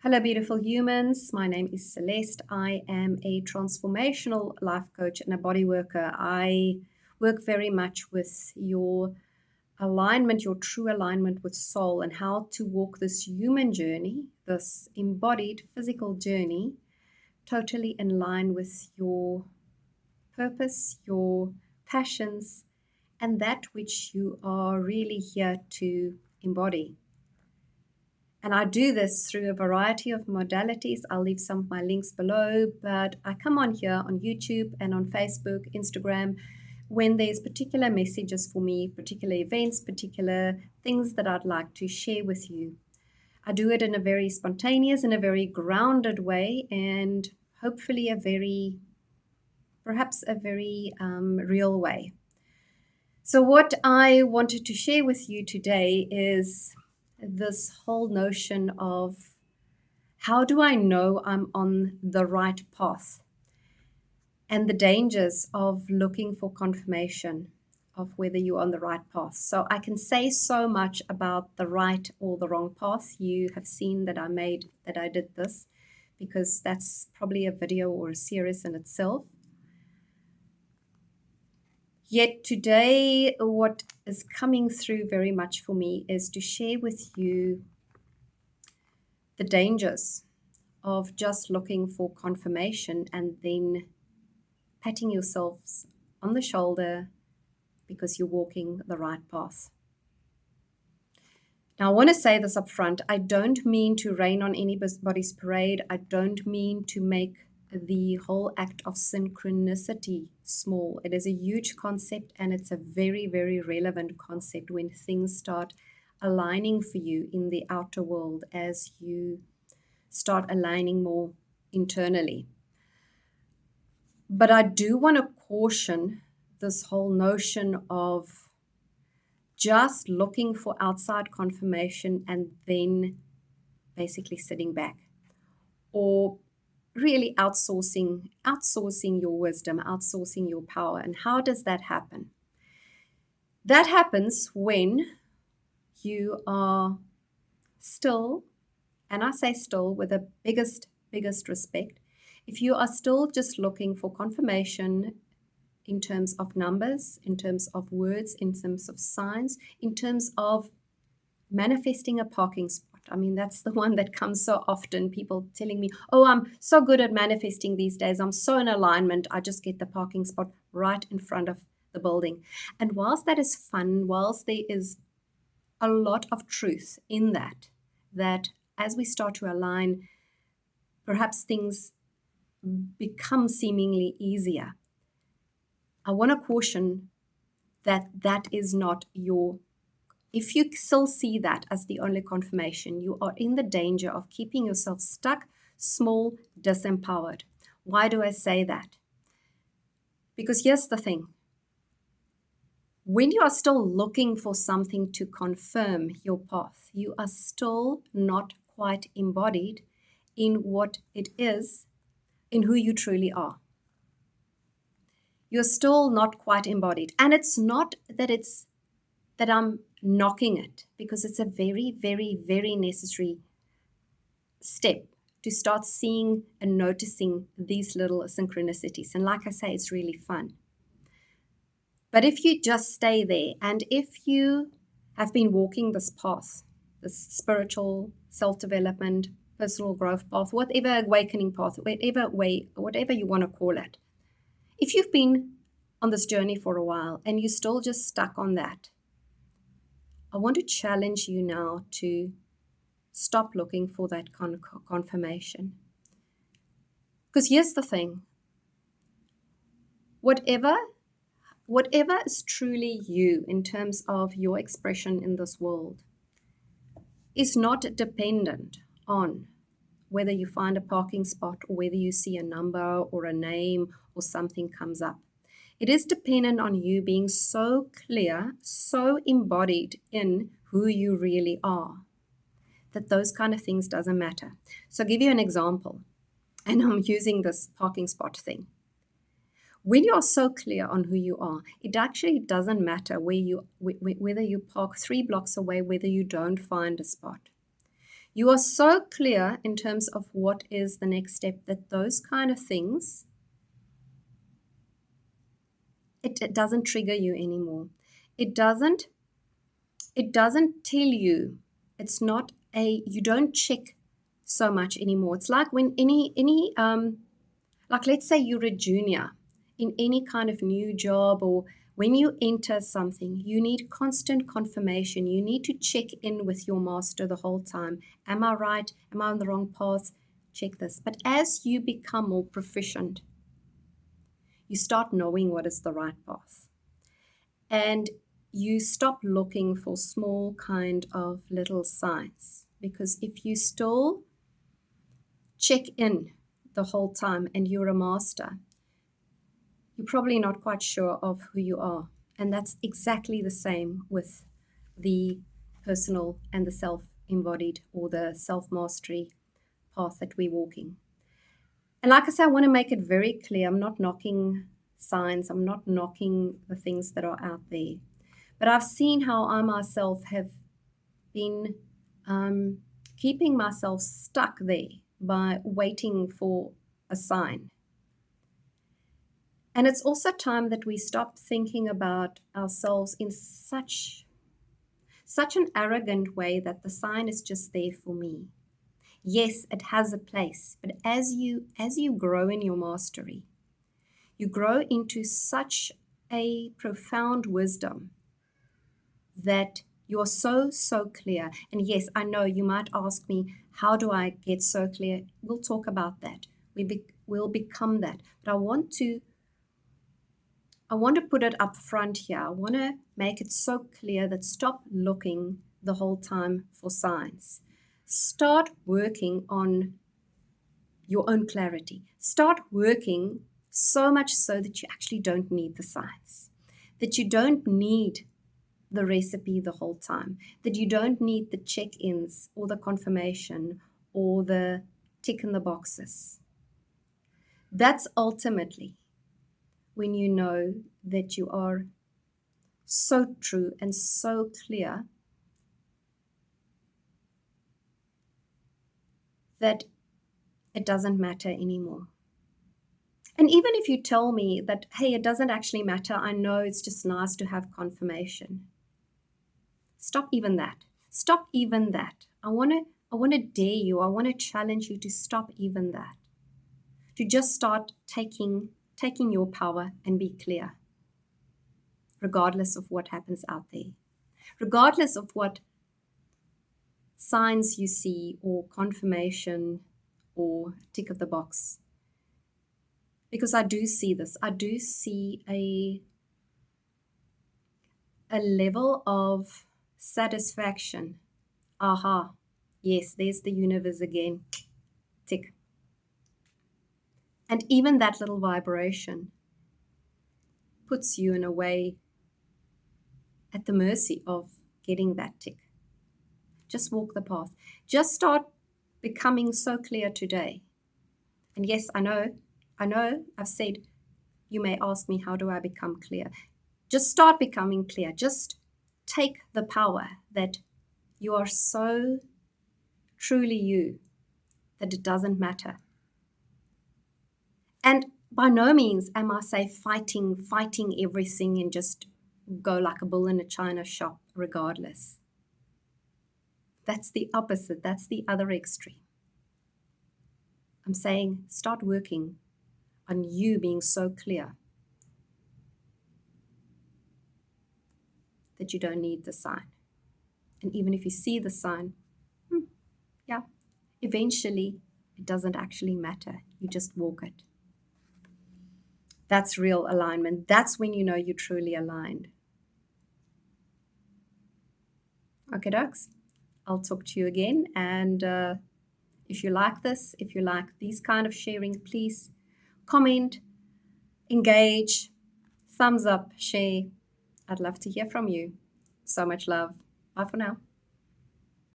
Hello, beautiful humans. My name is Celeste. I am a transformational life coach and a body worker. I work very much with your alignment, your true alignment with soul, and how to walk this human journey, this embodied physical journey, totally in line with your purpose, your passions, and that which you are really here to embody. And I do this through a variety of modalities. I'll leave some of my links below, but I come on here on YouTube and on Facebook, Instagram, when there's particular messages for me, particular events, particular things that I'd like to share with you. I do it in a very spontaneous and a very grounded way, and hopefully perhaps a very real way. So what I wanted to share with you today is this whole notion of how do I know I'm on the right path, and the dangers of looking for confirmation of whether you're on the right path. So I can say so much about the right or the wrong path. You have seen that I did this because that's probably a video or a series in itself. Yet today, what is coming through very much for me is to share with you the dangers of just looking for confirmation and then patting yourselves on the shoulder because you're walking the right path. Now, I want to say this up front. I don't mean to rain on anybody's parade. I don't mean to make the whole act of synchronicity small. It is a huge concept, and it's a very, very relevant concept when things start aligning for you in the outer world as you start aligning more internally. But I do want to caution this whole notion of just looking for outside confirmation and then basically sitting back, or really outsourcing your wisdom, outsourcing your power. And how does that happen? That happens when you are still, and I say still with the biggest respect, if you are still just looking for confirmation in terms of numbers, in terms of words, in terms of signs, in terms of manifesting a parking spot. I mean, that's the one that comes so often. People telling me, oh, I'm so good at manifesting these days. I'm so in alignment. I just get the parking spot right in front of the building. And whilst that is fun, whilst there is a lot of truth in that as we start to align, perhaps things become seemingly easier. I want to caution that is not your. If you still see that as the only confirmation, you are in the danger of keeping yourself stuck, small, disempowered. Why do I say that? Because here's the thing. When you are still looking for something to confirm your path, you are still not quite embodied in what it is, in who you truly are. You're still not quite embodied. And it's not that I'm knocking it, because it's a very, very, very necessary step to start seeing and noticing these little synchronicities. And like I say, it's really fun. But if you just stay there, and if you have been walking this path, this spiritual self-development, personal growth path, whatever awakening path, whatever you want to call it, if you've been on this journey for a while and you're still just stuck on that, I want to challenge you now to stop looking for that confirmation. Because here's the thing. Whatever is truly you in terms of your expression in this world is not dependent on whether you find a parking spot or whether you see a number or a name or something comes up. It is dependent on you being so clear, so embodied in who you really are, that those kind of things doesn't matter. So I'll give you an example, and I'm using this parking spot thing. When you are so clear on who you are, it actually doesn't matter whether you park 3 blocks away, whether you don't find a spot. You are so clear in terms of what is the next step that those kind of things, it doesn't trigger you anymore. It doesn't tell you, it's not you don't check so much anymore. It's like when like let's say you're a junior in any kind of new job, or when you enter something, you need constant confirmation. You need to check in with your master the whole time. Am I right? Am I on the wrong path? Check this. But as you become more proficient, you start knowing what is the right path. And you stop looking for small kind of little signs. Because if you still check in the whole time and you're a master, you're probably not quite sure of who you are. And that's exactly the same with the personal and the self-embodied or the self-mastery path that we're walking. And like I say, I want to make it very clear. I'm not knocking signs. I'm not knocking the things that are out there. But I've seen how I myself have been keeping myself stuck there by waiting for a sign. And it's also time that we stop thinking about ourselves in such an arrogant way that the sign is just there for me. Yes, it has a place, but as you grow in your mastery, you grow into such a profound wisdom that you're so clear. And yes, I know you might ask me, how do I get so clear? We'll talk about that. We'll become that. But I want to put it up front here. I want to make it so clear that stop looking the whole time for signs. Start working on your own clarity. Start working so much so that you actually don't need the signs, that you don't need the recipe the whole time, that you don't need the check-ins or the confirmation or the tick in the boxes. That's ultimately when you know that you are so true and so clear that it doesn't matter anymore. And even if you tell me that, hey, it doesn't actually matter, I know it's just nice to have confirmation. Stop even that. Stop even that. I want to dare you. I want to challenge you to stop even that. To just start taking your power and be clear, regardless of what happens out there, regardless of what signs you see or confirmation or tick of the box. Because I do see this. I do see a level of satisfaction. Aha, yes, there's the universe again. Tick. And even that little vibration puts you in a way at the mercy of getting that tick. Just walk the path. Just start becoming so clear today. And yes, I know, I've said, you may ask me, how do I become clear? Just start becoming clear. Just take the power that you are so truly you that it doesn't matter. And by no means am I say fighting everything and just go like a bull in a china shop regardless. That's the opposite. That's the other extreme. I'm saying start working on you being so clear that you don't need the sign. And even if you see the sign, yeah, eventually it doesn't actually matter. You just walk it. That's real alignment. That's when you know you're truly aligned. Okay, dogs. I'll talk to you again. And if you like this, if you like these kind of sharing, please comment, engage, thumbs up, share. I'd love to hear from you. So much love. Bye for now.